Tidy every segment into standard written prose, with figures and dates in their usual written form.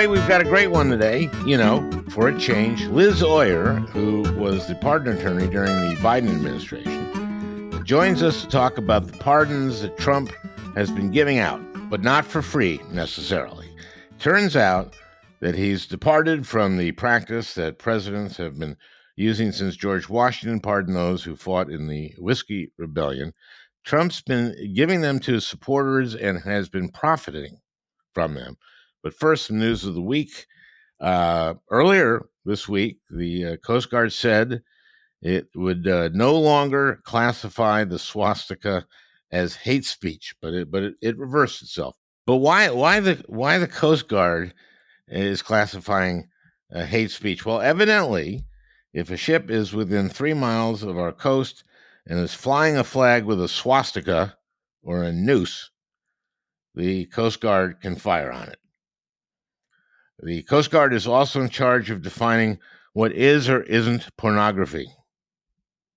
Boy, we've got a great one today. For a change, Liz Oyer, who was the pardon attorney during the Biden administration, joins us to talk about the pardons that Trump has been giving out, but not for free necessarily. Turns out that he's departed from the practice that presidents have been using since George Washington pardoned those who fought in the Whiskey Rebellion. Trump's been giving them to his supporters and has been profiting from them. But first, some news of the week. Earlier this week, the Coast Guard said it would no longer classify the swastika as hate speech, but it reversed itself. But why the Coast Guard is classifying hate speech? Well, evidently, if a ship is within 3 miles of our coast and is flying a flag with a swastika or a noose, the Coast Guard can fire on it. The Coast Guard is also in charge of defining what is or isn't pornography.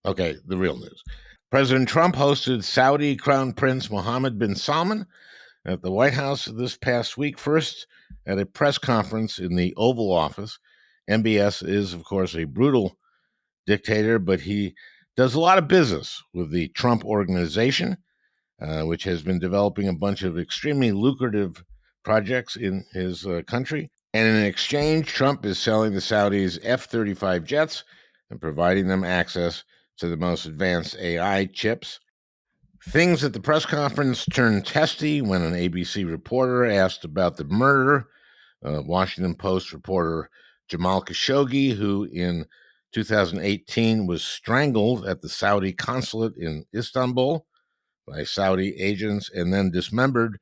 Okay, the real news. President Trump hosted Saudi Crown Prince Mohammed bin Salman at the White House this past week, first at a press conference in the Oval Office. MBS is, of course, a brutal dictator, but he does a lot of business with the Trump Organization, which has been developing a bunch of extremely lucrative projects in his country. And in exchange, Trump is selling the Saudis F-35 jets and providing them access to the most advanced AI chips. Things at the press conference turned testy when an ABC reporter asked about the murder of Washington Post reporter Jamal Khashoggi, who in 2018 was strangled at the Saudi consulate in Istanbul by Saudi agents and then dismembered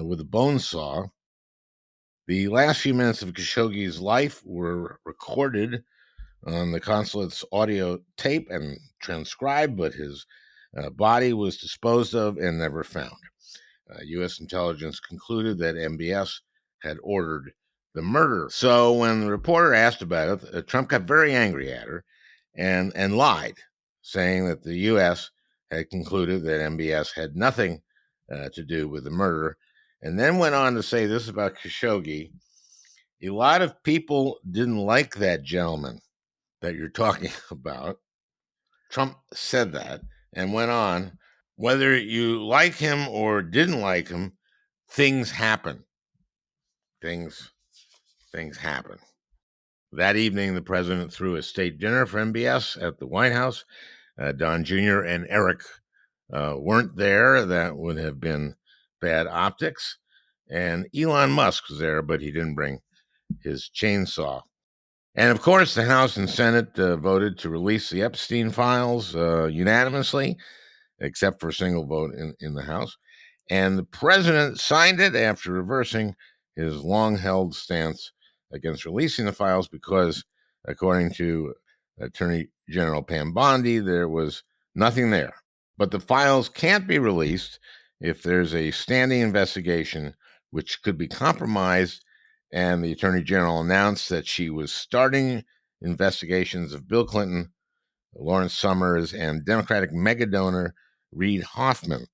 with a bone saw. The last few minutes of Khashoggi's life were recorded on the consulate's audio tape and transcribed, but his body was disposed of and never found. U.S. intelligence concluded that MBS had ordered the murder. So when the reporter asked about it, Trump got very angry at her and lied, saying that the U.S. had concluded that MBS had nothing to do with the murder, and then went on to say this about Khashoggi. A lot of people didn't like that gentleman that you're talking about. Trump said that and went on, whether you like him or didn't like him, things happen. Things happen. That evening, the president threw a state dinner for MBS at the White House. Don Jr. and Eric weren't there. That would have been bad optics. And Elon Musk was there, but he didn't bring his chainsaw. And of course, the House and Senate voted to release the Epstein files unanimously, except for a single vote in the House. And the president signed it after reversing his long-held stance against releasing the files because, according to Attorney General Pam Bondi, there was nothing there. But the files can't be released if there's a standing investigation which could be compromised, and the Attorney General announced that she was starting investigations of Bill Clinton, Lawrence Summers, and Democratic mega donor Reid Hoffman.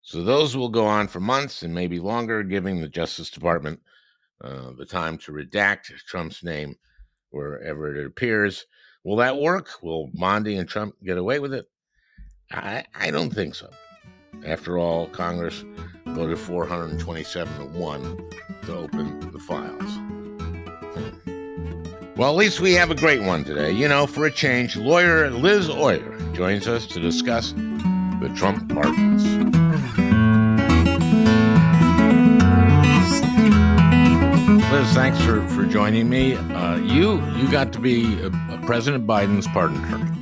So those will go on for months and maybe longer, giving the Justice Department the time to redact Trump's name wherever it appears. Will that work? Will Bondi and Trump get away with it? I don't think so. After all, Congress voted 427-1 to open the files. Well, at least we have a great one today. For a change, lawyer Liz Oyer joins us to discuss the Trump pardons. Liz, thanks for joining me. You got to be President Biden's pardon attorney.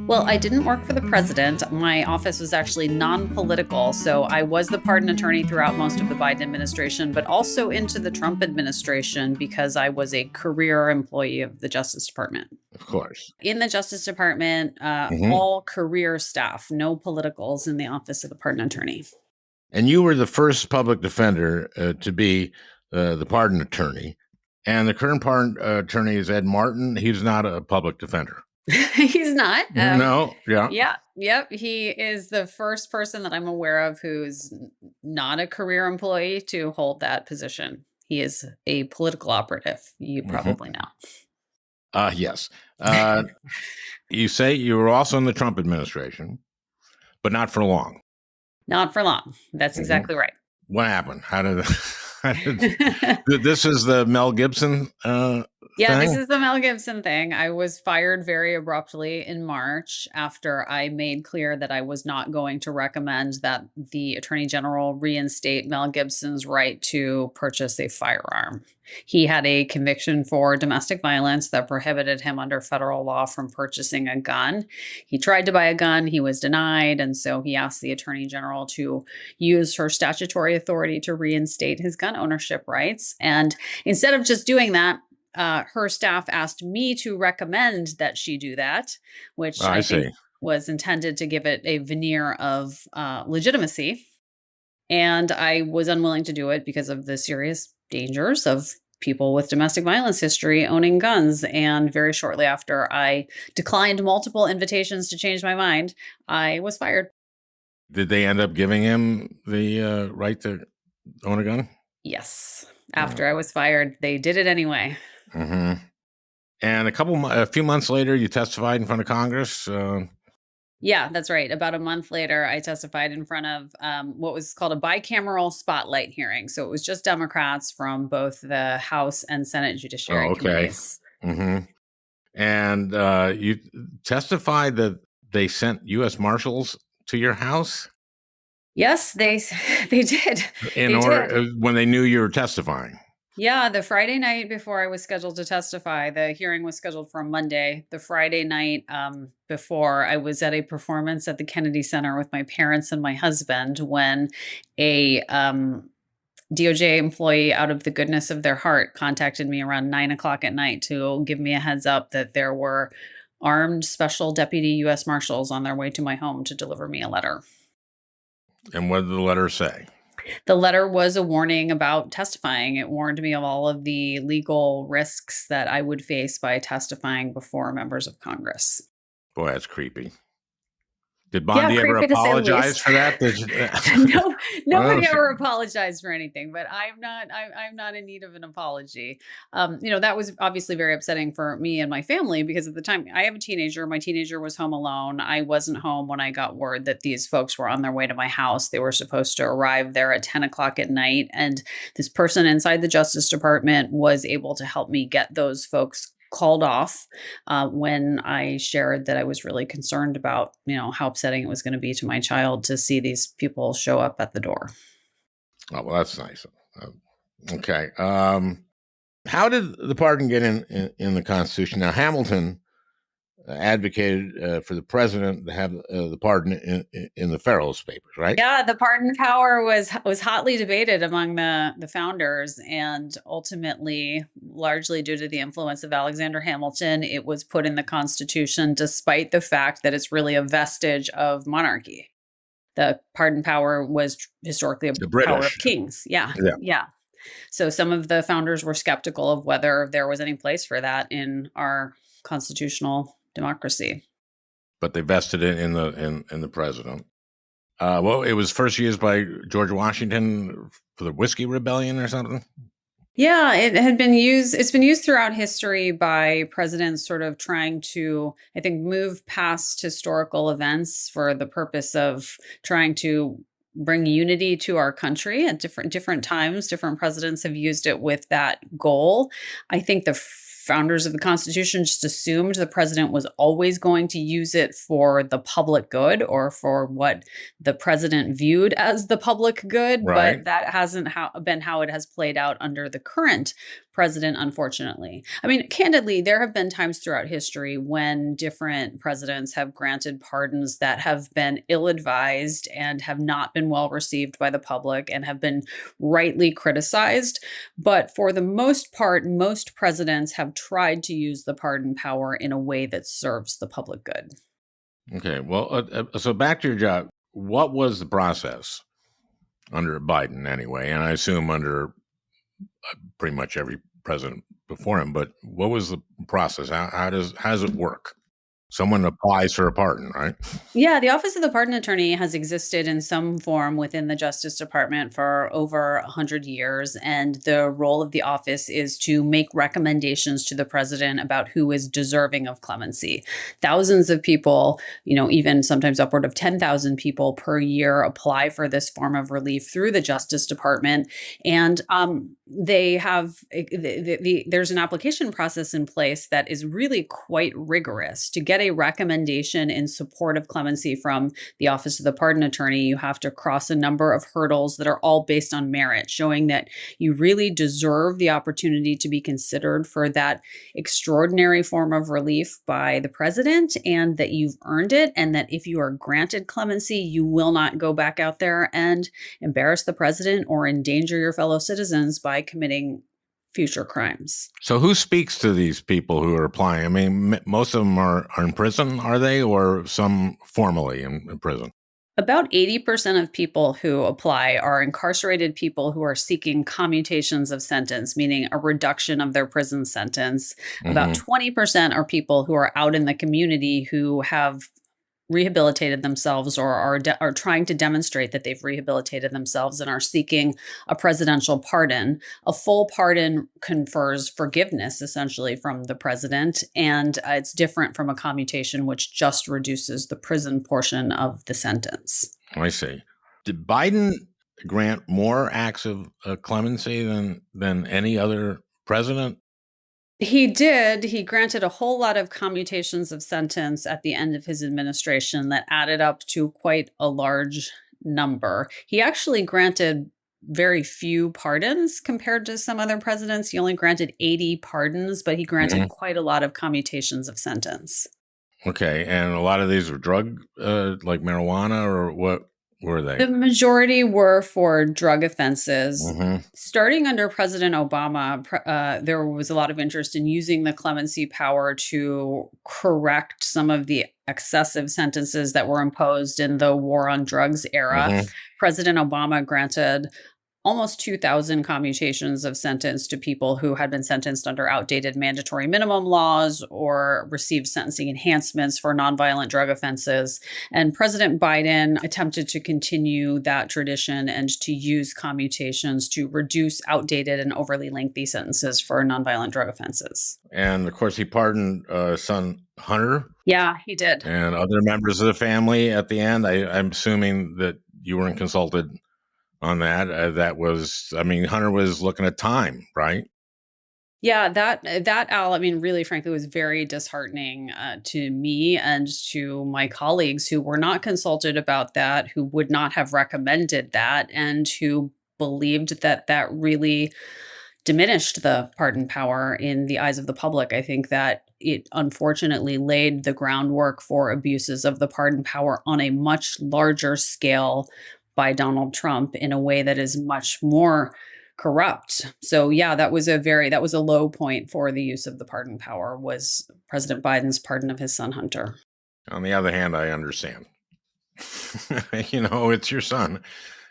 Well, I didn't work for the president. My office was actually non-political, so I was the pardon attorney throughout most of the Biden administration, but also into the Trump administration because I was a career employee of the Justice Department. Of course. In the Justice Department, all career staff, no politicals in the office of the pardon attorney. And you were the first public defender to be the pardon attorney. And the current pardon attorney is Ed Martin. He's not a public defender. He's not. No. Yeah. Yeah. Yep. He is the first person that I'm aware of who's not a career employee to hold that position. He is a political operative. You probably know. Yes. You say you were also in the Trump administration, but not for long. Not for long. That's exactly right. What happened? This is the Mel Gibson Yeah, this thing? is the Mel Gibson thing. I was fired very abruptly in March after I made clear that I was not going to recommend that the Attorney General reinstate Mel Gibson's right to purchase a firearm. He had a conviction for domestic violence that prohibited him under federal law from purchasing a gun. He tried to buy a gun, he was denied, and so he asked the Attorney General to use her statutory authority to reinstate his gun ownership rights. And instead of just doing that, her staff asked me to recommend that she do that, which I think was intended to give it a veneer of legitimacy. And I was unwilling to do it because of the serious dangers of people with domestic violence history owning guns. And very shortly after I declined multiple invitations to change my mind, I was fired. Did they end up giving him the right to own a gun? Yes. After I was fired, they did it anyway. Mm-hmm. And a few months later, you testified in front of Congress. Yeah, that's right. About a month later, I testified in front of what was called a bicameral spotlight hearing. So it was just Democrats from both the House and Senate Judiciary committees. Mm-hmm. And you testified that they sent U.S. Marshals to your house? Yes, they did. When they knew you were testifying. Yeah, the Friday night before I was scheduled to testify, the hearing was scheduled for Monday. The Friday night before, I was at a performance at the Kennedy Center with my parents and my husband when a DOJ employee, out of the goodness of their heart, contacted me around 9 o'clock at night to give me a heads up that there were armed special deputy U.S. Marshals on their way to my home to deliver me a letter. And what did the letter say? The letter was a warning about testifying. It warned me of all of the legal risks that I would face by testifying before members of Congress. Boy, that's creepy. Did Bondi ever apologize for that? No, nobody ever apologized for anything, but I'm not in need of an apology. That was obviously very upsetting for me and my family because at the time I have a teenager. My teenager was home alone. I wasn't home when I got word that these folks were on their way to my house. They were supposed to arrive there at 10 o'clock at night. And this person inside the Justice Department was able to help me get those folks called off when I shared that I was really concerned about, how upsetting it was going to be to my child to see these people show up at the door. Oh, well, that's nice. Okay. How did the pardon get in the Constitution? Now, Hamilton advocated for the president to have the pardon in the Federalist Papers, right? Yeah, the pardon power was hotly debated among the founders, and ultimately, largely due to the influence of Alexander Hamilton, it was put in the Constitution, despite the fact that it's really a vestige of monarchy. The pardon power was historically a power of kings. Yeah. So some of the founders were skeptical of whether there was any place for that in our constitutional democracy. But they vested it in the president. Well, it was first used by George Washington for the Whiskey Rebellion or something. Yeah, it had been used. It's been used throughout history by presidents sort of trying to, I think, move past historical events for the purpose of trying to bring unity to our country at different times. Different presidents have used it with that goal. I think the founders of the Constitution just assumed the president was always going to use it for the public good or for what the president viewed as the public good. Right. But that hasn't been how it has played out under the current president, unfortunately. I mean, candidly, there have been times throughout history when different presidents have granted pardons that have been ill-advised and have not been well received by the public and have been rightly criticized. But for the most part, most presidents have tried to use the pardon power in a way that serves the public good. Okay, well, so back to your job. What was the process under Biden anyway? And I assume under pretty much every president before him, but what was the process? How does it work? Someone applies for a pardon, right? Yeah, the Office of the Pardon Attorney has existed in some form within the Justice Department for over 100 years. And the role of the office is to make recommendations to the president about who is deserving of clemency. Thousands of people, even sometimes upward of 10,000 people per year apply for this form of relief through the Justice Department. And they have, there's an application process in place that is really quite rigorous. To get a recommendation in support of clemency from the Office of the Pardon Attorney, you have to cross a number of hurdles that are all based on merit, showing that you really deserve the opportunity to be considered for that extraordinary form of relief by the president, and that you've earned it, and that if you are granted clemency, you will not go back out there and embarrass the president or endanger your fellow citizens by committing future crimes. So who speaks to these people who are applying? I mean, most of them are in prison, are they, or some formally in prison? About 80% of people who apply are incarcerated people who are seeking commutations of sentence, meaning a reduction of their prison sentence. About 20% are people who are out in the community who have rehabilitated themselves or are trying to demonstrate that they've rehabilitated themselves and are seeking a presidential pardon. A full pardon confers forgiveness, essentially, from the president, and it's different from a commutation, which just reduces the prison portion of the sentence. I see. Did Biden grant more acts of clemency than any other president? He did. He granted a whole lot of commutations of sentence at the end of his administration that added up to quite a large number. He actually granted very few pardons compared to some other presidents. He only granted 80 pardons, but he granted quite a lot of commutations of sentence. Okay. And a lot of these were drug, like marijuana, or what were they? The majority were for drug offenses. Starting under President Obama, there was a lot of interest in using the clemency power to correct some of the excessive sentences that were imposed in the war on drugs era. President Obama granted almost 2,000 commutations of sentence to people who had been sentenced under outdated mandatory minimum laws or received sentencing enhancements for nonviolent drug offenses. And President Biden attempted to continue that tradition and to use commutations to reduce outdated and overly lengthy sentences for nonviolent drug offenses. And of course, he pardoned son Hunter. Yeah, he did. And other members of the family at the end. I'm assuming that you weren't consulted on that. That was, I mean, Hunter was looking at time, right? Yeah, that Al, I mean, really, frankly, was very disheartening to me and to my colleagues who were not consulted about that, who would not have recommended that, and who believed that that really diminished the pardon power in the eyes of the public. I think that it unfortunately laid the groundwork for abuses of the pardon power on a much larger scale by Donald Trump in a way that is much more corrupt. So yeah, that was a low point for the use of the pardon power, was President Biden's pardon of his son Hunter. On the other hand, I understand. It's your son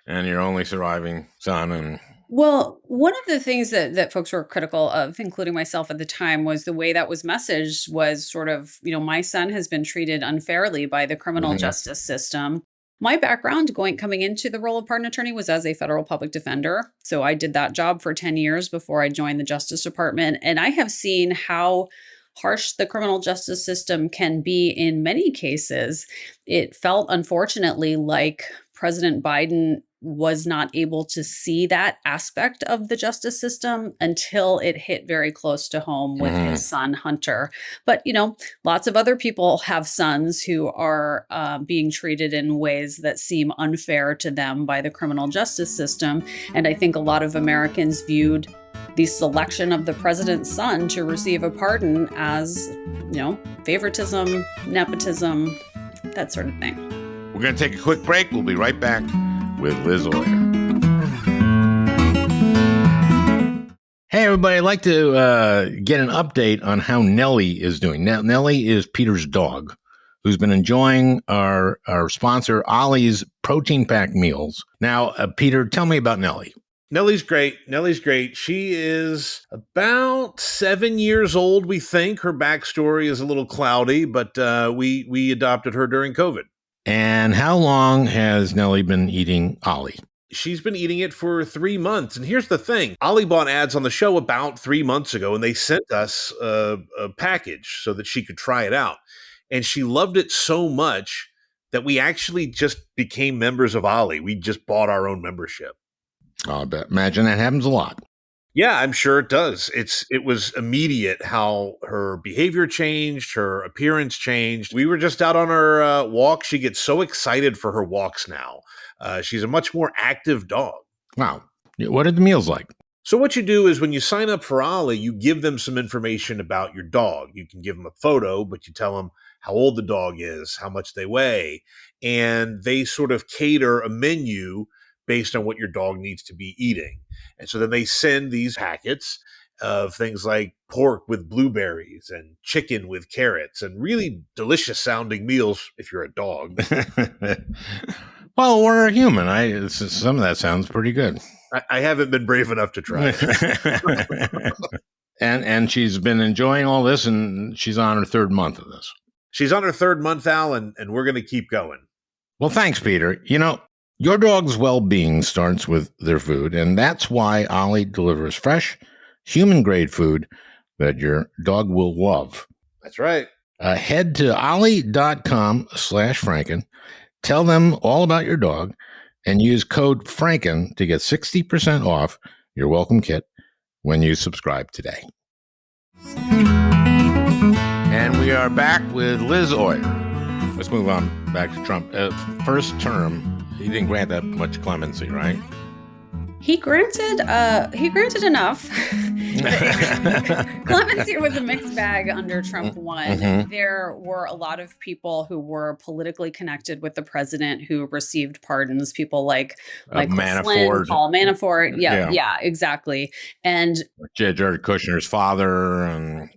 and your only surviving son. And well, one of the things that folks were critical of, including myself at the time, was the way that was messaged was sort of, my son has been treated unfairly by the criminal justice system. My background coming into the role of pardon attorney was as a federal public defender. So I did that job for 10 years before I joined the Justice Department. And I have seen how harsh the criminal justice system can be in many cases. It felt, unfortunately, like President Biden was not able to see that aspect of the justice system until it hit very close to home with his son, Hunter. But, lots of other people have sons who are being treated in ways that seem unfair to them by the criminal justice system. And I think a lot of Americans viewed the selection of the president's son to receive a pardon as, favoritism, nepotism, that sort of thing. We're going to take a quick break. We'll be right back with Liz Oyer. Hey, everybody. I'd like to get an update on how Nellie is doing. Now, Nellie is Peter's dog, who's been enjoying our sponsor, Ollie's protein-packed meals. Now, Peter, tell me about Nellie. Nellie's great. Nellie's great. She is about 7 years old, we think. Her backstory is a little cloudy, but we adopted her during COVID. And how long has Nellie been eating Ollie? She's been eating it for 3 months. And here's the thing. Ollie bought ads on the show about 3 months ago, and they sent us a package so that she could try it out. And she loved it so much that we actually just became members of Ollie. We just bought our own membership. I bet. Imagine that happens a lot. Yeah, I'm sure it does. It was immediate how her behavior changed, her appearance changed. We were just out on our walk. She gets so excited for her walks now. She's a much more active dog. Wow. What are the meals like? So what you do is when you sign up for Ollie, you give them some information about your dog. You can give them a photo, but you tell them how old the dog is, how much they weigh, and they sort of cater a menu based on what your dog needs to be eating. And so then they send these packets of things like pork with blueberries and chicken with carrots and really delicious sounding meals if you're a dog. Well, we're a human. Some of that sounds pretty good. I haven't been brave enough to try it. And she's been enjoying all this, and she's on her third month of this. She's on her third month, Al, and we're going to keep going. Well, thanks, Peter. Your dog's well-being starts with their food, and that's why Ollie delivers fresh, human-grade food that your dog will love. That's right. Head to ollie.com/Franken, tell them all about your dog, and use code Franken to get 60% off your welcome kit when you subscribe today. And we are back with Liz Oyer. Let's move on back to Trump. First term, he didn't grant that much clemency, right? He granted enough. Clemency was a mixed bag under Trump 1. Mm-hmm. There were a lot of people who were politically connected with the president who received pardons. People like Michael Flynn, Paul Manafort. Yeah, exactly. And Jared Kushner's father and...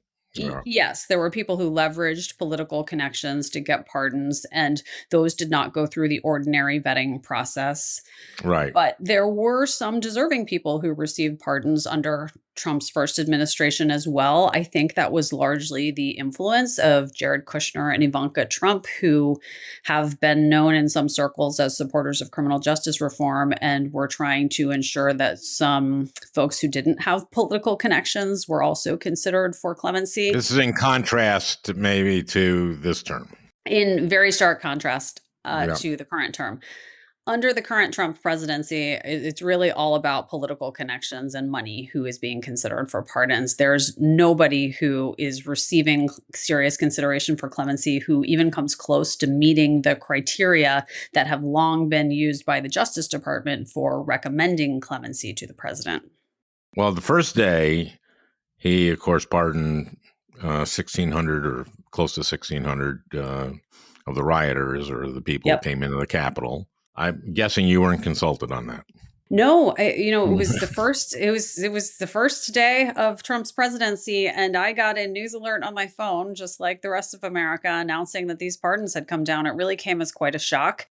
Yes, there were people who leveraged political connections to get pardons, and those did not go through the ordinary vetting process. Right. But there were some deserving people who received pardons under Trump's first administration as well. I think that was largely the influence of Jared Kushner and Ivanka Trump, who have been known in some circles as supporters of criminal justice reform, and were trying to ensure that some folks who didn't have political connections were also considered for clemency. This is in contrast maybe to this term. In very stark contrast to the current term. Under the current Trump presidency, it's really all about political connections and money who is being considered for pardons. There's nobody who is receiving serious consideration for clemency who even comes close to meeting the criteria that have long been used by the Justice Department for recommending clemency to the president. Well, the first day, he, of course, pardoned 1,600 or close to 1,600 of the rioters or the people who came into the Capitol. I'm guessing you weren't consulted on that. No, it was the first. It was the first day of Trump's presidency, and I got a news alert on my phone, just like the rest of America, announcing that these pardons had come down. It really came as quite a shock.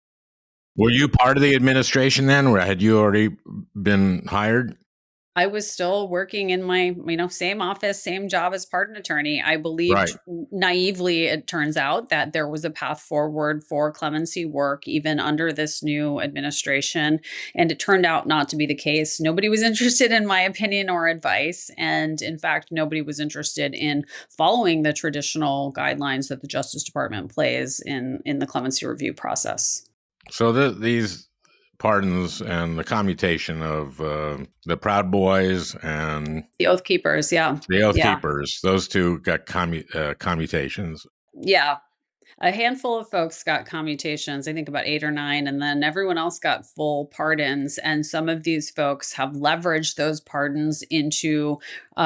Were you part of the administration then, or had you already been hired? I was still working in my, same office, same job as pardon attorney. I believed naively, it turns out, that there was a path forward for clemency work even under this new administration. And it turned out not to be the case. Nobody was interested in my opinion or advice. And in fact, nobody was interested in following the traditional guidelines that the Justice Department plays in the clemency review process. So these pardons and the commutation of the Proud Boys and the Oath Keepers, the Oath Keepers, those two got commutations. Yeah, a handful of folks got commutations, I think about 8 or 9, and then everyone else got full pardons. And some of these folks have leveraged those pardons into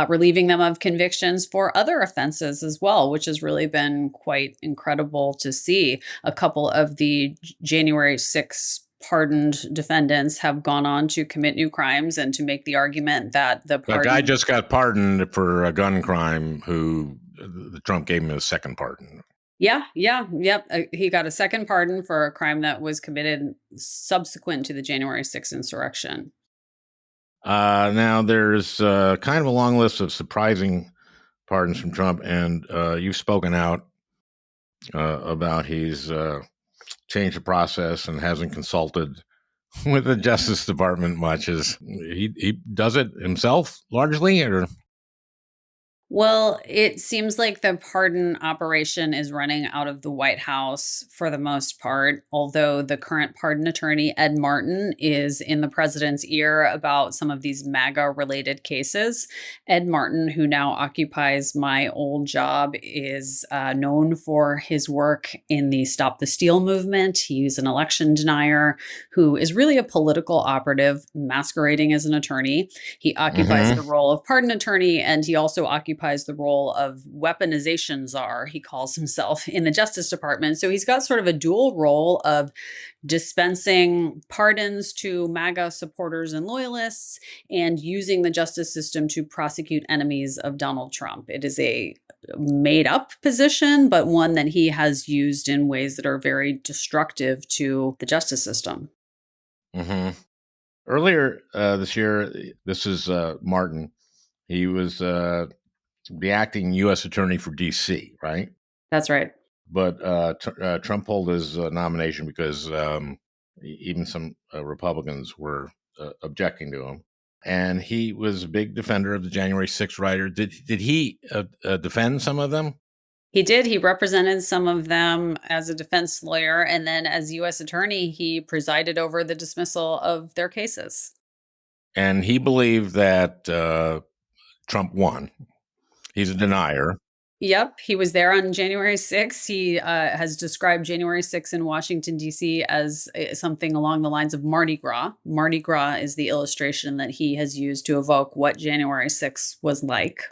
relieving them of convictions for other offenses as well, which has really been quite incredible to see. A couple of the January 6th pardoned defendants have gone on to commit new crimes and to make the argument that the guy just got pardoned for a gun crime who Trump gave him a second pardon. Yep. He got a second pardon for a crime that was committed subsequent to the January 6th insurrection. Now, there's kind of a long list of surprising pardons from Trump, and you've spoken out about he's changed the process and hasn't consulted with the Justice Department much. Is he does it himself largely, or? Well, it seems like the pardon operation is running out of the White House for the most part, although the current pardon attorney, Ed Martin, is in the president's ear about some of these MAGA related cases. Ed Martin, who now occupies my old job, is known for his work in the Stop the Steal movement. He's an election denier who is really a political operative masquerading as an attorney. He occupies the role of pardon attorney, and he also occupies the role of weaponization czar, he calls himself, in the Justice Department. So he's got sort of a dual role of dispensing pardons to MAGA supporters and loyalists and using the justice system to prosecute enemies of Donald Trump. It is a made up position, but one that he has used in ways that are very destructive to the justice system. Mm-hmm. Earlier this year, this is Martin. He was the acting U.S. attorney for D.C., right? That's right. But Trump pulled his nomination because even some Republicans were objecting to him. And he was a big defender of the January 6th rioters. Did he defend some of them? He did. He represented some of them as a defense lawyer. And then as U.S. attorney, he presided over the dismissal of their cases. And he believed that Trump won. He's a denier. Yep. He was there on January 6th. He has described January 6th in Washington, D.C. as something along the lines of Mardi Gras. Mardi Gras is the illustration that he has used to evoke what January 6th was like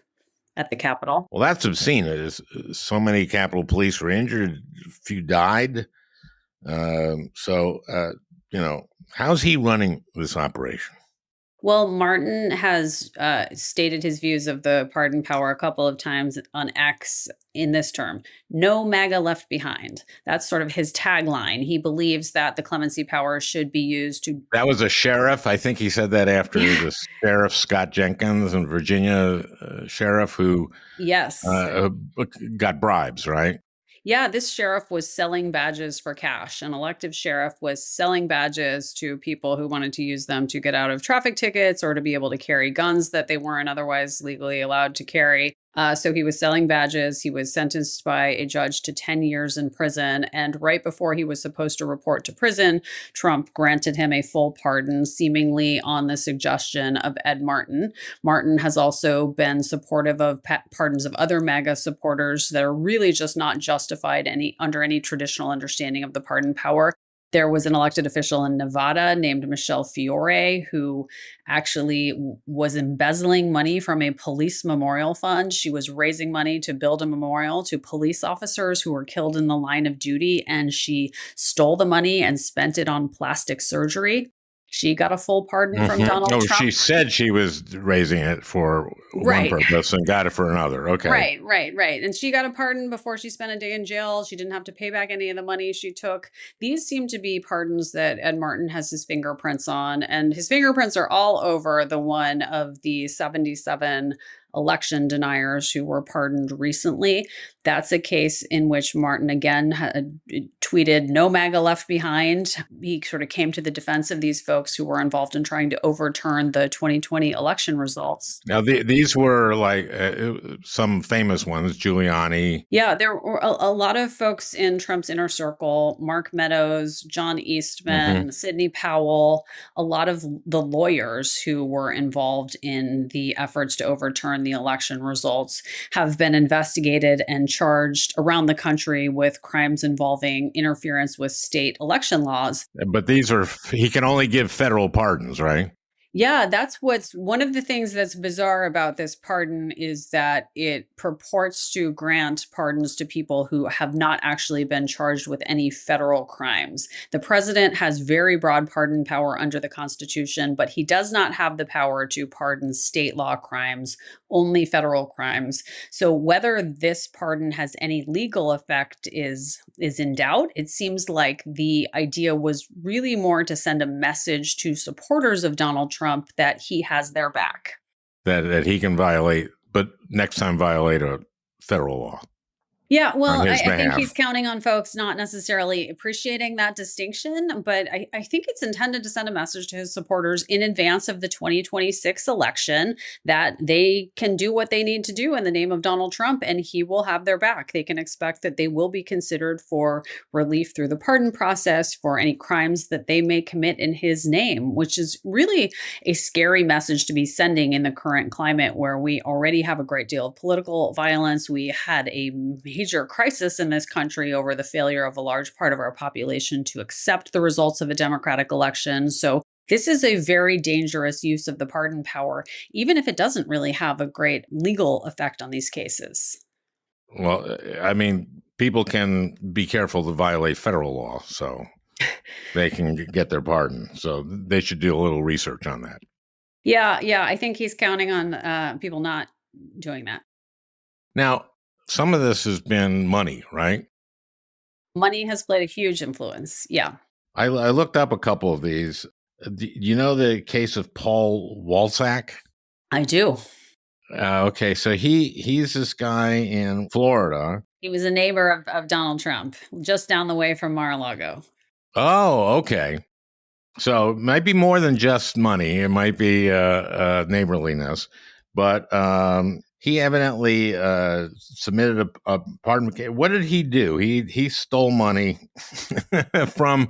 at the Capitol. Well, that's obscene. It is, so many Capitol Police were injured. A few died. How's he running this operation? Well, Martin has stated his views of the pardon power a couple of times on X in this term. No MAGA left behind. That's sort of his tagline. He believes that the clemency power should be used to... That was a sheriff. I think he said that after the sheriff, Scott Jenkins, and Virginia sheriff who yes, got bribes, right? Yeah, this sheriff was selling badges for cash. An elective sheriff was selling badges to people who wanted to use them to get out of traffic tickets or to be able to carry guns that they weren't otherwise legally allowed to carry. So he was selling badges. He was sentenced by a judge to 10 years in prison. And right before he was supposed to report to prison, Trump granted him a full pardon, seemingly on the suggestion of Ed Martin. Martin has also been supportive of pardons of other MAGA supporters that are really just not justified under any traditional understanding of the pardon power. There was an elected official in Nevada named Michelle Fiore who actually was embezzling money from a police memorial fund. She was raising money to build a memorial to police officers who were killed in the line of duty, and she stole the money and spent it on plastic surgery. She got a full pardon from Donald Trump. She said she was raising it for one purpose and got it for another. Okay. Right. And she got a pardon before she spent a day in jail. She didn't have to pay back any of the money she took. These seem to be pardons that Ed Martin has his fingerprints on, and his fingerprints are all over the one of the 77 election deniers who were pardoned recently. That's a case in which Martin again had tweeted, "No MAGA left behind." He sort of came to the defense of these folks who were involved in trying to overturn the 2020 election results. Now, these were like some famous ones, Giuliani. Yeah, there were a lot of folks in Trump's inner circle, Mark Meadows, John Eastman, Sidney Powell, a lot of the lawyers who were involved in the efforts to overturn the election results have been investigated and charged around the country with crimes involving interference with state election laws. But he can only give federal pardons, right? Yeah, that's one of the things that's bizarre about this pardon is that it purports to grant pardons to people who have not actually been charged with any federal crimes. The president has very broad pardon power under the Constitution, but he does not have the power to pardon state law crimes, only federal crimes. So whether this pardon has any legal effect is in doubt. It seems like the idea was really more to send a message to supporters of Donald Trump Trump that he has their back. That he can violate, but next time violate a federal law. Yeah, well, On his I think behalf. he's counting on folks not necessarily appreciating that distinction, but I think it's intended to send a message to his supporters in advance of the 2026 election that they can do what they need to do in the name of Donald Trump, and he will have their back. They can expect that they will be considered for relief through the pardon process for any crimes that they may commit in his name, which is really a scary message to be sending in the current climate where we already have a great deal of political violence. We had a major crisis in this country over the failure of a large part of our population to accept the results of a democratic election. So this is a very dangerous use of the pardon power, even if it doesn't really have a great legal effect on these cases. Well, I mean, people can be careful to violate federal law, so they can get their pardon. So they should do a little research on that. Yeah, I think he's counting on people not doing that. Now, some of this has been money, right? Money has played a huge influence. Yeah. I looked up a couple of these. Do you know the case of Paul Walsack? I do. Okay, so he's this guy in Florida. He was a neighbor of Donald Trump, just down the way from Mar-a-Lago. Oh, okay. So it might be more than just money. It might be neighborliness. But he evidently submitted a pardon. What did he do? He stole money from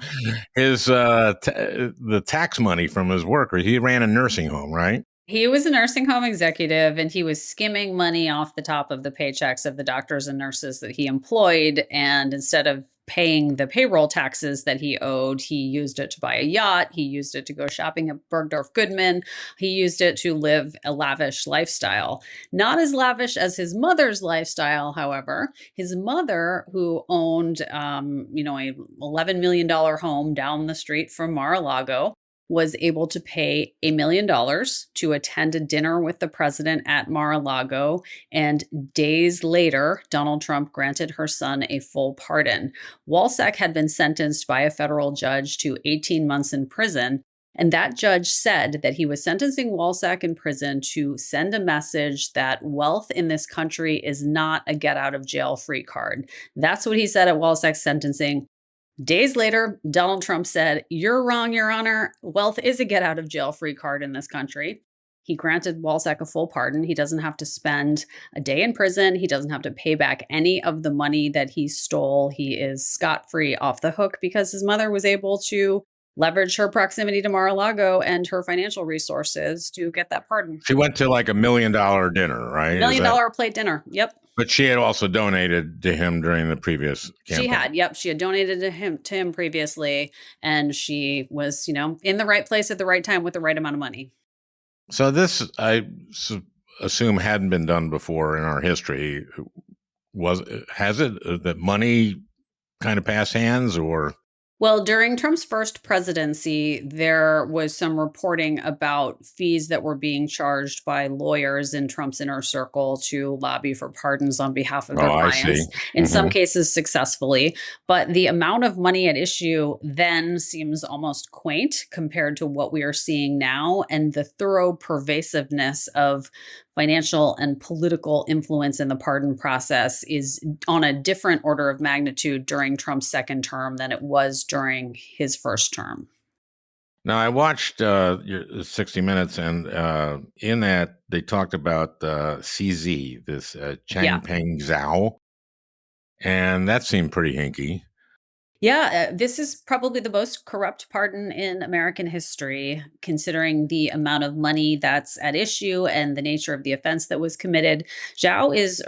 his the tax money from his workers. He ran a nursing home, right? He was a nursing home executive, and he was skimming money off the top of the paychecks of the doctors and nurses that he employed. And instead of paying the payroll taxes that he owed, he used it to buy a yacht. He used it to go shopping at Bergdorf Goodman. He used it to live a lavish lifestyle. Not as lavish as his mother's lifestyle, however. His mother, who owned, a $11 million home down the street from Mar-a-Lago, was able to pay $1 million to attend a dinner with the president at Mar-a-Lago. And days later, Donald Trump granted her son a full pardon. Walsack had been sentenced by a federal judge to 18 months in prison. And that judge said that he was sentencing Walsack in prison to send a message that wealth in this country is not a get out of jail free card. That's what he said at Walsack's sentencing. Days later, Donald Trump said, "You're wrong, Your Honor. Wealth is a get out of jail free card in this country." He granted Walsack a full pardon. He doesn't have to spend a day in prison. He doesn't have to pay back any of the money that he stole. He is scot-free, off the hook, because his mother was able to leverage her proximity to Mar-a-Lago and her financial resources to get that pardon. She went to like $1 million dinner, right? $1 million plate dinner. Yep. But she had also donated to him during the previous campaign. She had donated to him previously, and she was, in the right place at the right time with the right amount of money. So this, I assume, hadn't been done before in our history. Has it? That money kind of passed hands, or? Well, during Trump's first presidency, there was some reporting about fees that were being charged by lawyers in Trump's inner circle to lobby for pardons on behalf of their clients, in some cases successfully. But the amount of money at issue then seems almost quaint compared to what we are seeing now, and the thorough pervasiveness of financial and political influence in the pardon process is on a different order of magnitude during Trump's second term than it was during his first term. Now, I watched your 60 Minutes, and in that they talked about CZ, this Changpeng Zhao, and that seemed pretty hinky. Yeah, this is probably the most corrupt pardon in American history, considering the amount of money that's at issue and the nature of the offense that was committed. Zhao is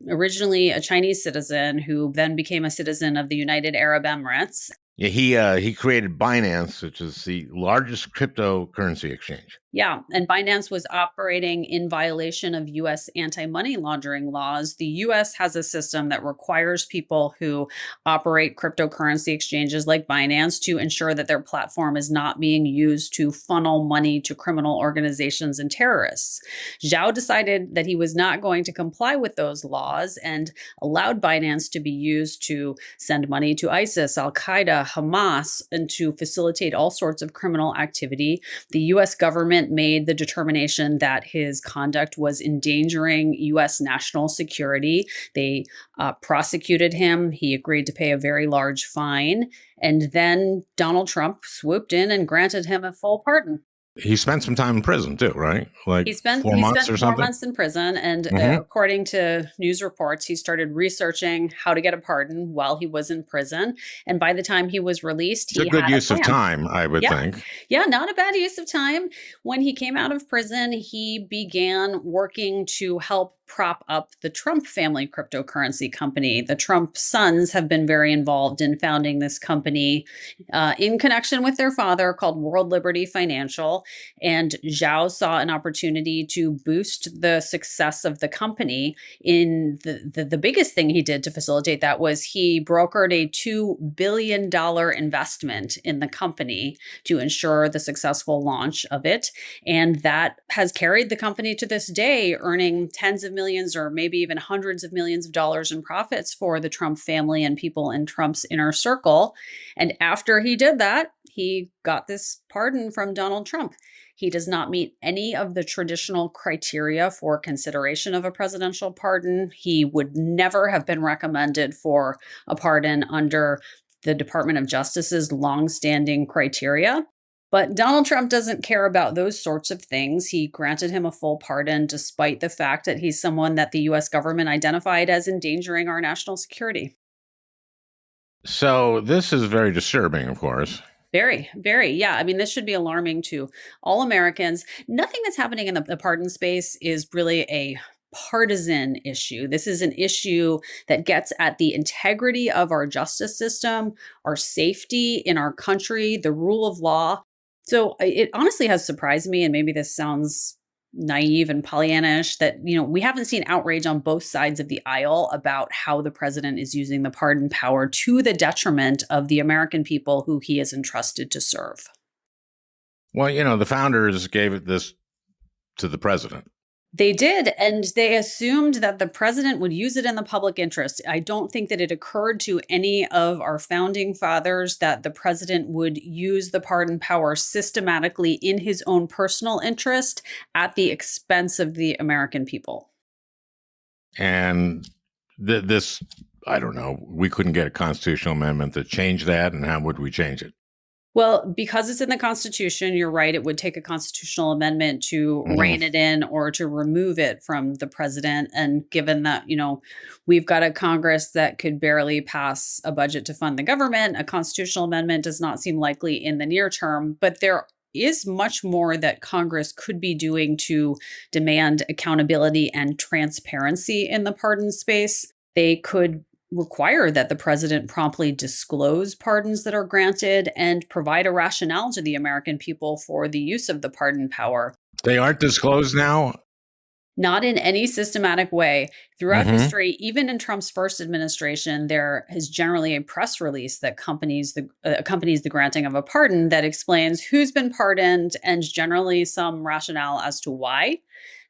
originally a Chinese citizen who then became a citizen of the United Arab Emirates. Yeah, he created Binance, which is the largest cryptocurrency exchange. Yeah, and Binance was operating in violation of US anti-money laundering laws. The US has a system that requires people who operate cryptocurrency exchanges like Binance to ensure that their platform is not being used to funnel money to criminal organizations and terrorists. Zhao decided that he was not going to comply with those laws and allowed Binance to be used to send money to ISIS, Al Qaeda, Hamas, and to facilitate all sorts of criminal activity. The US government made the determination that his conduct was endangering US national security. They prosecuted him. He agreed to pay a very large fine. And then Donald Trump swooped in and granted him a full pardon. He spent some time in prison too, right? Like He spent 4 months or 4 something? months in prison, and Mhm. according to news reports, he started researching how to get a pardon while he was in prison. And by the time he was released, It's a he good had use a of plan. time, I would Yeah. think. Yeah, not a bad use of time. When he came out of prison, he began working to help prop up the Trump family cryptocurrency company. The Trump sons have been very involved in founding this company in connection with their father, called World Liberty Financial. And Zhao saw an opportunity to boost the success of the company. In the biggest thing he did to facilitate that was he brokered a $2 billion investment in the company to ensure the successful launch of it. And that has carried the company to this day, earning tens of millions or maybe even hundreds of millions of dollars in profits for the Trump family and people in Trump's inner circle. And after he did that, he got this pardon from Donald Trump. He does not meet any of the traditional criteria for consideration of a presidential pardon. He would never have been recommended for a pardon under the Department of Justice's longstanding criteria. But Donald Trump doesn't care about those sorts of things. He granted him a full pardon despite the fact that he's someone that the US government identified as endangering our national security. So this is very disturbing, of course. Very, very. Yeah. I mean, this should be alarming to all Americans. Nothing that's happening in the pardon space is really a partisan issue. This is an issue that gets at the integrity of our justice system, our safety in our country, the rule of law. So it honestly has surprised me, and maybe this sounds naive and Pollyannish, that we haven't seen outrage on both sides of the aisle about how the president is using the pardon power to the detriment of the American people who he is entrusted to serve. Well, the founders gave this to the president. They did, and they assumed that the president would use it in the public interest. I don't think that it occurred to any of our founding fathers that the president would use the pardon power systematically in his own personal interest at the expense of the American people. And this, I don't know, we couldn't get a constitutional amendment to change that, and how would we change it? Well, because it's in the Constitution, you're right. It would take a constitutional amendment to rein it in or to remove it from the president. And given that, we've got a Congress that could barely pass a budget to fund the government, a constitutional amendment does not seem likely in the near term. But there is much more that Congress could be doing to demand accountability and transparency in the pardon space. They could require that the president promptly disclose pardons that are granted and provide a rationale to the American people for the use of the pardon power. They aren't disclosed now? Not in any systematic way. Throughout history, even in Trump's first administration, there is generally a press release that accompanies the granting of a pardon that explains who's been pardoned and generally some rationale as to why.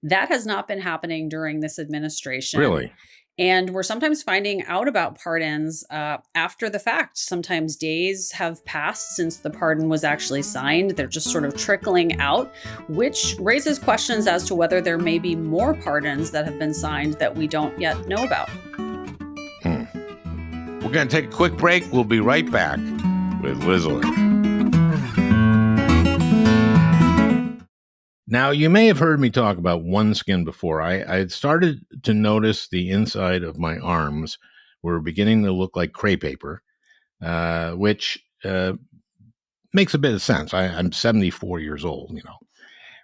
That has not been happening during this administration. Really? And we're sometimes finding out about pardons after the fact. Sometimes days have passed since the pardon was actually signed. They're just sort of trickling out, which raises questions as to whether there may be more pardons that have been signed that we don't yet know about. We're going to take a quick break. We'll be right back with Liz Oyer. Now, you may have heard me talk about OneSkin before. I had started to notice the inside of my arms were beginning to look like crepe paper, which makes a bit of sense. I'm 74 years old,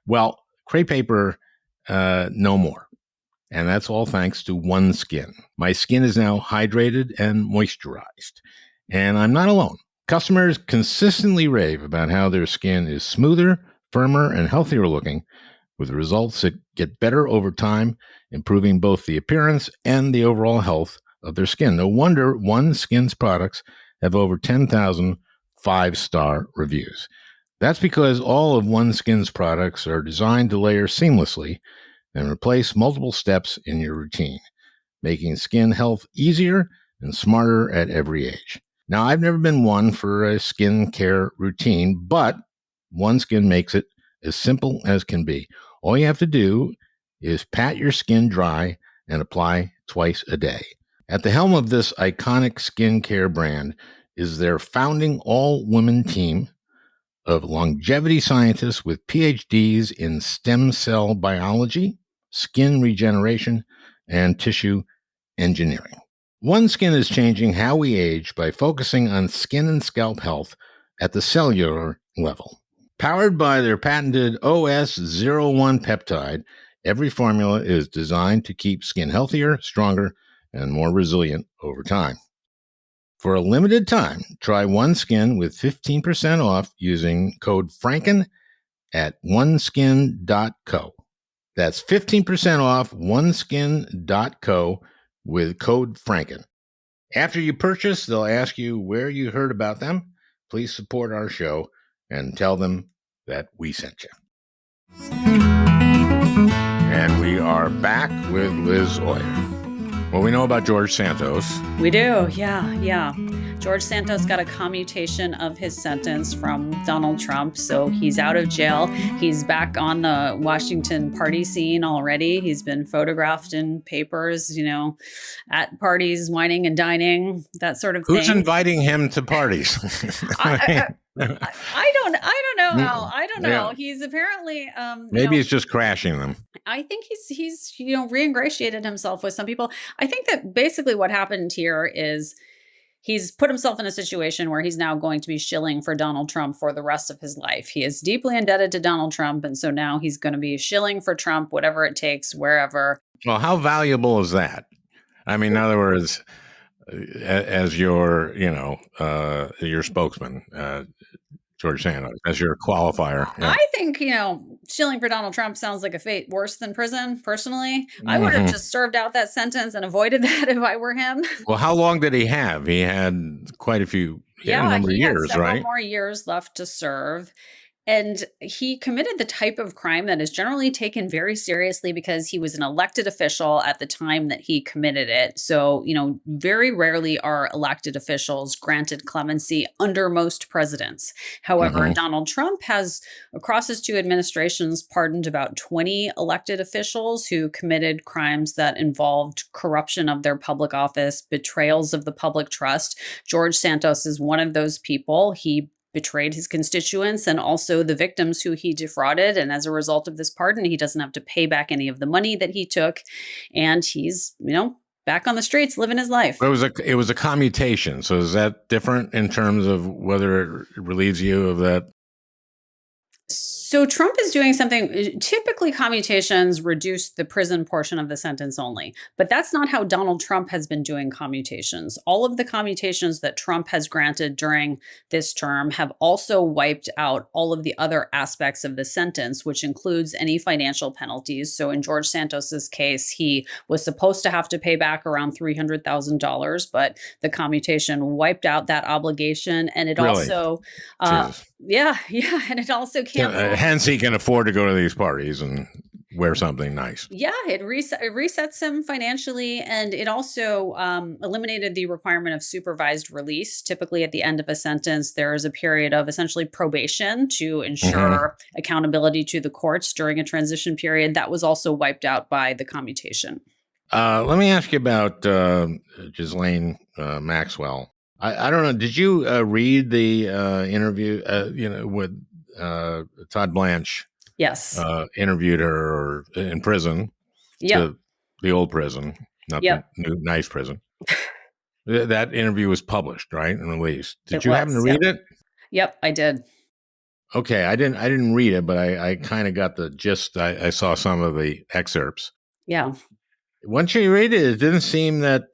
Well, crepe paper, no more. And that's all thanks to OneSkin. My skin is now hydrated and moisturized. And I'm not alone. Customers consistently rave about how their skin is smoother, firmer and healthier looking, with results that get better over time, improving both the appearance and the overall health of their skin. No wonder OneSkin's products have over 10,000 five-star reviews. That's because all of OneSkin's products are designed to layer seamlessly and replace multiple steps in your routine, making skin health easier and smarter at every age. Now, I've never been one for a skin care routine, but OneSkin makes it as simple as can be. All you have to do is pat your skin dry and apply twice a day. At the helm of this iconic skincare brand is their founding all-women team of longevity scientists with PhDs in stem cell biology, skin regeneration, and tissue engineering. OneSkin is changing how we age by focusing on skin and scalp health at the cellular level. Powered by their patented OS01 peptide, every formula is designed to keep skin healthier, stronger, and more resilient over time. For a limited time, try OneSkin with 15% off using code Franken at oneskin.co. That's 15% off oneskin.co with code Franken. After you purchase, they'll ask you where you heard about them. Please support our show and tell them that we sent you. And we are back with Liz Oyer. Well, we know about George Santos. We do, yeah. George Santos got a commutation of his sentence from Donald Trump, so he's out of jail. He's back on the Washington party scene already. He's been photographed in papers, at parties, whining and dining, that sort of thing. Who's inviting him to parties? I don't know how. I don't know. Yeah. He's apparently maybe he's just crashing them. I think he's re-ingratiated himself with some people. I think that basically what happened here is he's put himself in a situation where he's now going to be shilling for Donald Trump for the rest of his life. He is deeply indebted to Donald Trump, and so now he's going to be shilling for Trump, whatever it takes, wherever. Well, how valuable is that? I mean, in other words, as your spokesman, George Santos, as your qualifier. Yeah. I think, shilling for Donald Trump sounds like a fate worse than prison, personally. I would have just served out that sentence and avoided that if I were him. Well, how long did he have? He had quite a few, a number of years, had several right? more years left to serve. And he committed the type of crime that is generally taken very seriously because he was an elected official at the time that he committed it. So, very rarely are elected officials granted clemency under most presidents. However, Donald Trump has, across his two administrations, pardoned about 20 elected officials who committed crimes that involved corruption of their public office, betrayals of the public trust. George Santos is one of those people. He betrayed his constituents and also the victims who he defrauded. And as a result of this pardon, he doesn't have to pay back any of the money that he took. And he's, back on the streets living his life. It was a commutation. So is that different in terms of whether it relieves you of that? So Trump is doing something, typically commutations reduce the prison portion of the sentence only, but that's not how Donald Trump has been doing commutations. All of the commutations that Trump has granted during this term have also wiped out all of the other aspects of the sentence, which includes any financial penalties. So in George Santos's case, he was supposed to have to pay back around $300,000, but the commutation wiped out that obligation. And it also, and it also canceled. Hence, he can afford to go to these parties and wear something nice. Yeah, it resets him financially, and it also eliminated the requirement of supervised release. Typically, at the end of a sentence, there is a period of essentially probation to ensure accountability to the courts during a transition period. That was also wiped out by the commutation. Let me ask you about Ghislaine Maxwell. I don't know. Did you read the interview? With Todd Blanche? Yes. Interviewed her in prison. Yeah. The old prison, not the new nice prison. That interview was published, right, and released. Did you happen to read it? Yep, I did. Okay, I didn't read it, but I kind of got the gist. I saw some of the excerpts. Yeah. Once you read it, it didn't seem that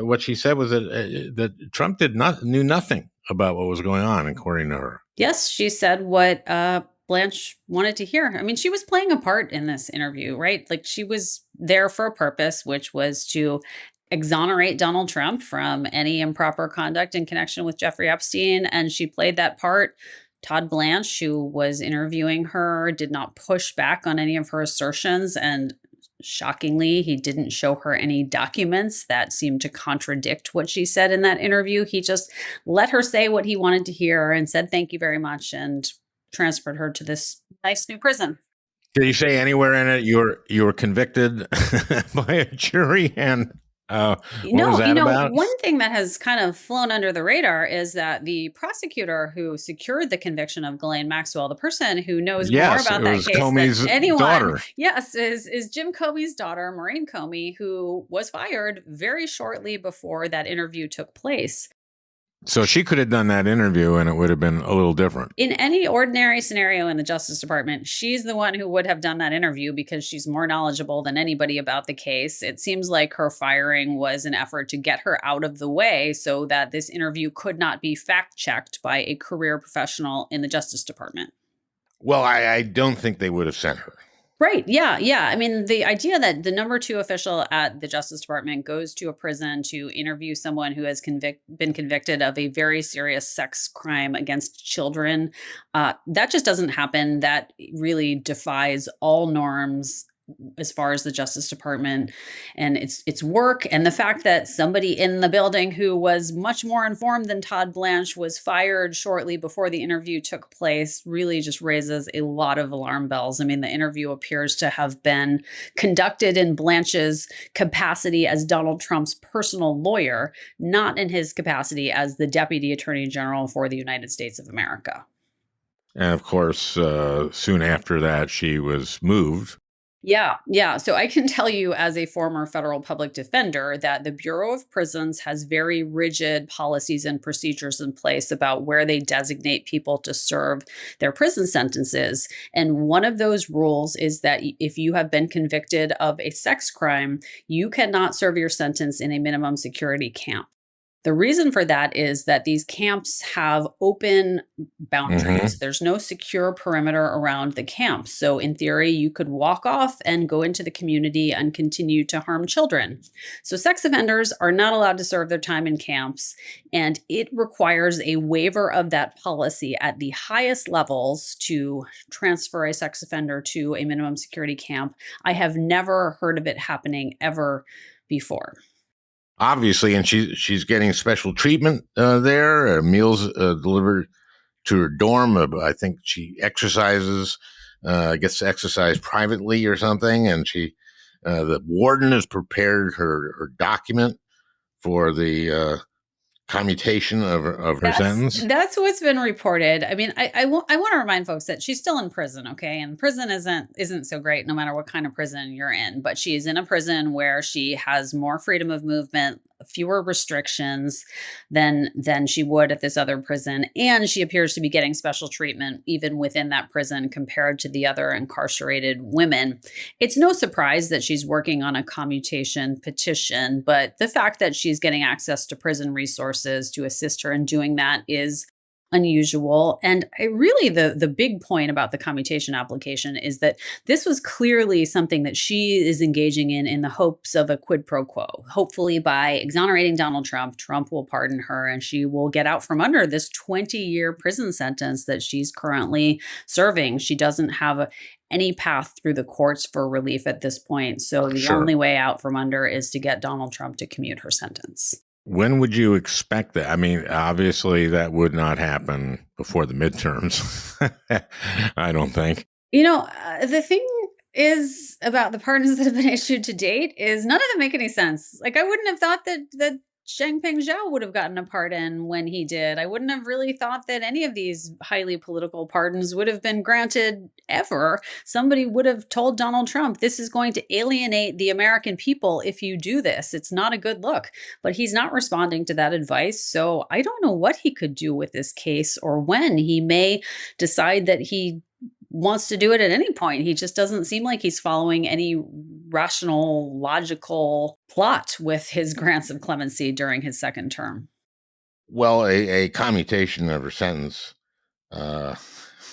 what she said was that Trump knew nothing about what was going on, according to her. Yes, she said what Blanche wanted to hear. I mean, she was playing a part in this interview, right? Like she was there for a purpose, which was to exonerate Donald Trump from any improper conduct in connection with Jeffrey Epstein. And she played that part. Todd Blanche, who was interviewing her, did not push back on any of her assertions. And shockingly, he didn't show her any documents that seemed to contradict what she said in that interview. He just let her say what he wanted to hear and said, "Thank you very much," and transferred her to this nice new prison. Did you say anywhere in it you were convicted by a jury? And what was that about? One thing that has kind of flown under the radar is that the prosecutor who secured the conviction of Ghislaine Maxwell, the person who knows more about that case Comey's than anyone, daughter. Yes, is Jim Comey's daughter, Maureen Comey, who was fired very shortly before that interview took place. So she could have done that interview and it would have been a little different. In any ordinary scenario in the Justice Department, she's the one who would have done that interview because she's more knowledgeable than anybody about the case. It seems like her firing was an effort to get her out of the way so that this interview could not be fact-checked by a career professional in the Justice Department. Well, I don't think they would have sent her. Right. Yeah. Yeah. I mean, the idea that the number 2 official at the Justice Department goes to a prison to interview someone who has been convicted of a very serious sex crime against children, that just doesn't happen. That really defies all norms as far as the Justice Department and its work. And the fact that somebody in the building who was much more informed than Todd Blanche was fired shortly before the interview took place really just raises a lot of alarm bells. I mean, the interview appears to have been conducted in Blanche's capacity as Donald Trump's personal lawyer, not in his capacity as the Deputy Attorney General for the United States of America. And of course, soon after that, she was moved. Yeah. So I can tell you as a former federal public defender that the Bureau of Prisons has very rigid policies and procedures in place about where they designate people to serve their prison sentences. And one of those rules is that if you have been convicted of a sex crime, you cannot serve your sentence in a minimum security camp. The reason for that is that these camps have open boundaries. Mm-hmm. There's no secure perimeter around the camp. So in theory, you could walk off and go into the community and continue to harm children. So sex offenders are not allowed to serve their time in camps. And it requires a waiver of that policy at the highest levels to transfer a sex offender to a minimum security camp. I have never heard of it happening ever before. Obviously, and she's getting special treatment there, meals delivered to her dorm. I think she exercises, gets to exercise privately or something, and the warden has prepared her document for the commutation of her sentence. That's what's been reported. I mean, I want to remind folks that she's still in prison, okay? And prison isn't so great no matter what kind of prison you're in, but she is in a prison where she has more freedom of movement, fewer restrictions than she would at this other prison, and she appears to be getting special treatment even within that prison compared to the other incarcerated women. It's no surprise that she's working on a commutation petition, but the fact that she's getting access to prison resources to assist her in doing that is unusual. And the big point about the commutation application is that this was clearly something that she is engaging in the hopes of a quid pro quo. Hopefully by exonerating Donald Trump, Trump will pardon her and she will get out from under this 20-year prison sentence that she's currently serving. She doesn't have any path through the courts for relief at this point. So the only way out from under is to get Donald Trump to commute her sentence. When would you expect that? I mean, obviously that would not happen before the midterms. I don't think. The thing is about the pardons that have been issued to date is none of them make any sense. Like I wouldn't have thought that Changpeng Zhao would have gotten a pardon when he did. I wouldn't have really thought that any of these highly political pardons would have been granted ever. Somebody would have told Donald Trump, this is going to alienate the American people if you do this. It's not a good look. But he's not responding to that advice. So I don't know what he could do with this case or when. He may decide that he wants to do it at any point. He just doesn't seem like he's following any rational, logical plot with his grants of clemency during his second term. Well, a commutation of her sentence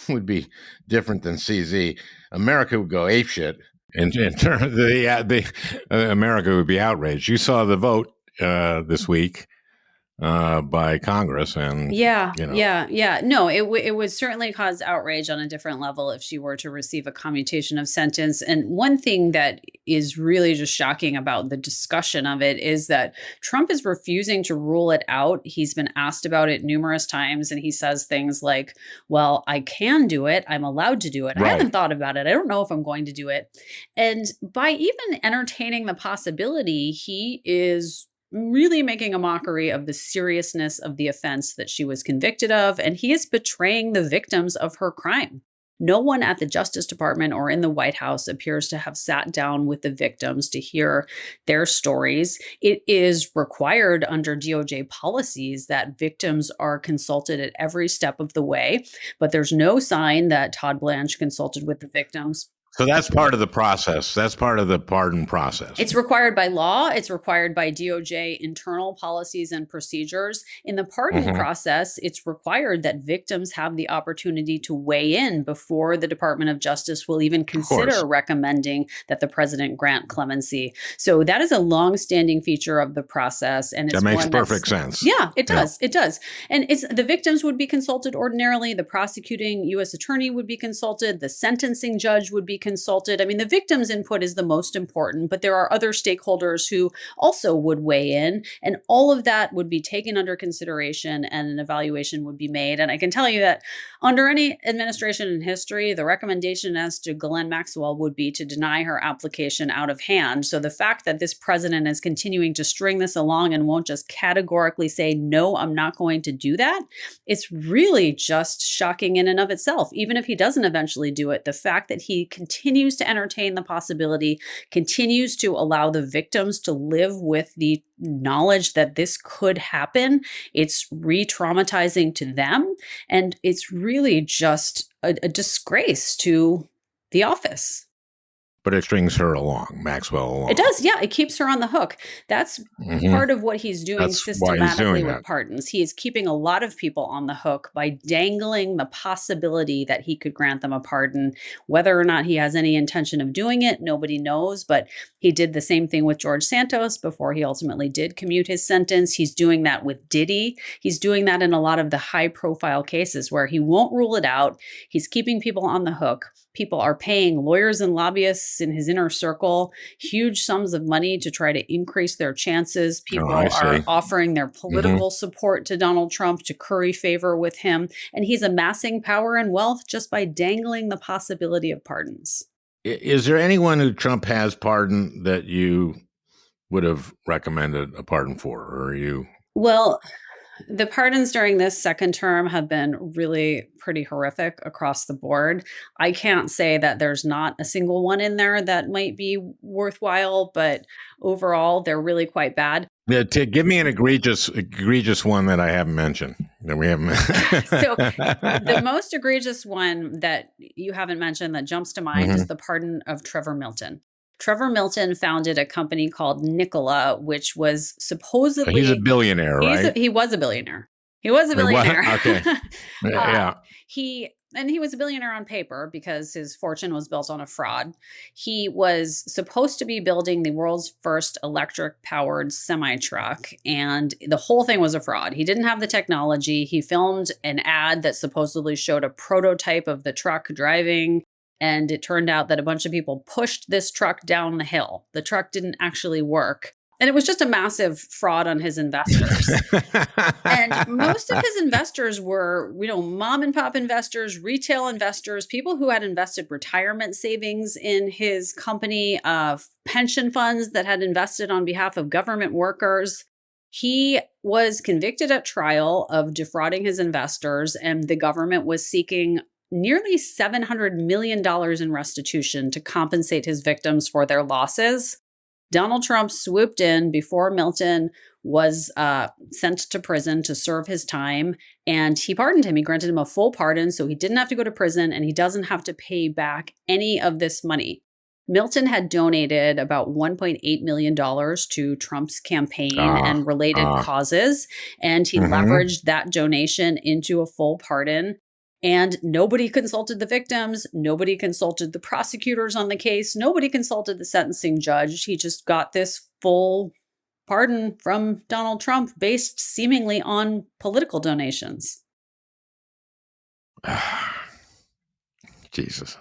would be different than CZ. America would go apeshit. In terms of the America would be outraged. You saw the vote this week by Congress, and yeah. No, it would certainly cause outrage on a different level if she were to receive a commutation of sentence. And one thing that is really just shocking about the discussion of it is that Trump is refusing to rule it out. He's been asked about it numerous times, and he says things like, "Well, I can do it. I'm allowed to do it. Right. I haven't thought about it. I don't know if I'm going to do it." And by even entertaining the possibility, he is really making a mockery of the seriousness of the offense that she was convicted of, and he is betraying the victims of her crime. No one at the Justice Department or in the White House appears to have sat down with the victims to hear their stories. It is required under DOJ policies that victims are consulted at every step of the way, but there's no sign that Todd Blanche consulted with the victims. So that's part of the process. That's part of the pardon process. It's required by law. It's required by DOJ internal policies and procedures. In the pardon process, it's required that victims have the opportunity to weigh in before the Department of Justice will even consider recommending that the president grant clemency. So that is a longstanding feature of the process. And it's that makes perfect sense. Yeah, it does. Yeah. It does. And the victims would be consulted ordinarily. The prosecuting U.S. attorney would be consulted. The sentencing judge would be consulted. I mean, the victim's input is the most important, but there are other stakeholders who also would weigh in, and all of that would be taken under consideration and an evaluation would be made. And I can tell you that under any administration in history, the recommendation as to Ghislaine Maxwell would be to deny her application out of hand. So the fact that this president is continuing to string this along and won't just categorically say, no, I'm not going to do that, it's really just shocking in and of itself. Even if he doesn't eventually do it, the fact that he continues to entertain the possibility, continues to allow the victims to live with the knowledge that this could happen, it's re-traumatizing to them. And it's really just a disgrace to the office. But it strings her along, Maxwell along. It does, yeah. It keeps her on the hook. That's part of what he's doing systematically with pardons. He is keeping a lot of people on the hook by dangling the possibility that he could grant them a pardon. Whether or not he has any intention of doing it, nobody knows. But he did the same thing with George Santos before he ultimately did commute his sentence. He's doing that with Diddy. He's doing that in a lot of the high-profile cases where he won't rule it out. He's keeping people on the hook. People are paying lawyers and lobbyists in his inner circle huge sums of money to try to increase their chances. People are offering their political support to Donald Trump to curry favor with him. And he's amassing power and wealth just by dangling the possibility of pardons. Is there anyone who Trump has pardoned that you would have recommended a pardon for? Or are you? Well, the pardons during this second term have been really pretty horrific across the board. I can't say that there's not a single one in there that might be worthwhile, but overall, they're really quite bad. Yeah, give me an egregious one that I haven't mentioned. That we haven't. So the most egregious one that you haven't mentioned that jumps to mind is the pardon of Trevor Milton. Trevor Milton founded a company called Nikola, which was supposedly... He's a billionaire, right? He was a billionaire. He was a billionaire. Okay. Yeah. He was a billionaire on paper because his fortune was built on a fraud. He was supposed to be building the world's first electric-powered semi-truck, and the whole thing was a fraud. He didn't have the technology. He filmed an ad that supposedly showed a prototype of the truck driving, and it turned out that a bunch of people pushed this truck down the hill. The truck didn't actually work. And it was just a massive fraud on his investors. And most of his investors were, mom and pop investors, retail investors, people who had invested retirement savings in his company, pension funds that had invested on behalf of government workers. He was convicted at trial of defrauding his investors, and the government was seeking nearly $700 million in restitution to compensate his victims for their losses. Donald Trump swooped in before Milton was sent to prison to serve his time, and he pardoned him. He granted him a full pardon, so he didn't have to go to prison, and he doesn't have to pay back any of this money. Milton had donated about $1.8 million to Trump's campaign and related causes, and he leveraged that donation into a full pardon. And nobody consulted the victims. Nobody consulted the prosecutors on the case. Nobody consulted the sentencing judge. He just got this full pardon from Donald Trump based seemingly on political donations. Jesus.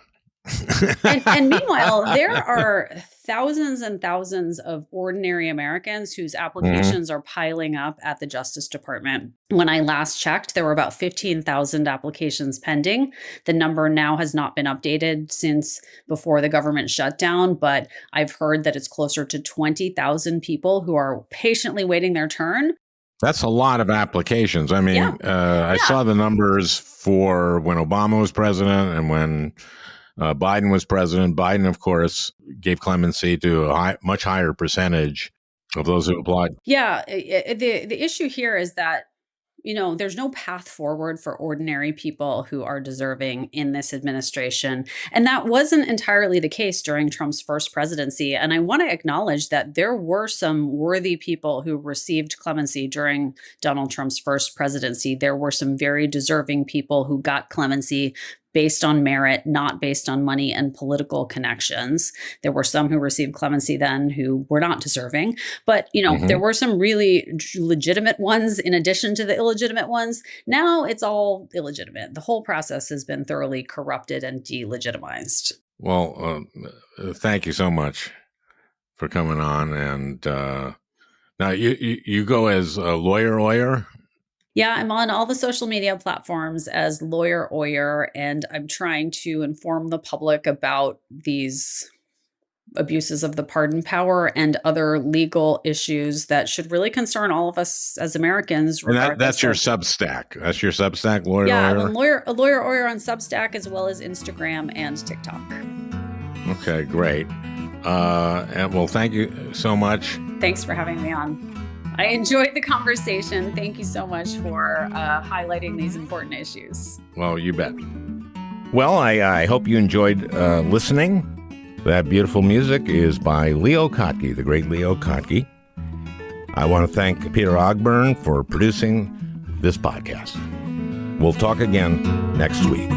And meanwhile, there are thousands and thousands of ordinary Americans whose applications are piling up at the Justice Department. When I last checked, there were about 15,000 applications pending. The number now has not been updated since before the government shutdown, but I've heard that it's closer to 20,000 people who are patiently waiting their turn. That's a lot of applications. I mean, I saw the numbers for when Obama was president and when Biden was president. Biden, of course, gave clemency to a much higher percentage of those who applied. Yeah, the issue here is that, there's no path forward for ordinary people who are deserving in this administration. And that wasn't entirely the case during Trump's first presidency. And I want to acknowledge that there were some worthy people who received clemency during Donald Trump's first presidency. There were some very deserving people who got clemency based on merit, not based on money and political connections. There were some who received clemency then who were not deserving. But, there were some really legitimate ones in addition to the illegitimate ones. Now it's all illegitimate. The whole process has been thoroughly corrupted and delegitimized. Well, thank you so much for coming on. And now you go as Lawyer Oyer? Yeah, I'm on all the social media platforms as Lawyer Oyer, and I'm trying to inform the public about these abuses of the pardon power and other legal issues that should really concern all of us as Americans. And that's your Substack. That's your Substack, Lawyer Oyer? Yeah, I'm a Lawyer Oyer on Substack as well as Instagram and TikTok. Okay, great. And well, thank you so much. Thanks for having me on. I enjoyed the conversation. Thank you so much for highlighting these important issues. Well, you bet. Well, I hope you enjoyed listening. That beautiful music is by Leo Kottke, the great Leo Kottke. I want to thank Peter Ogburn for producing this podcast. We'll talk again next week.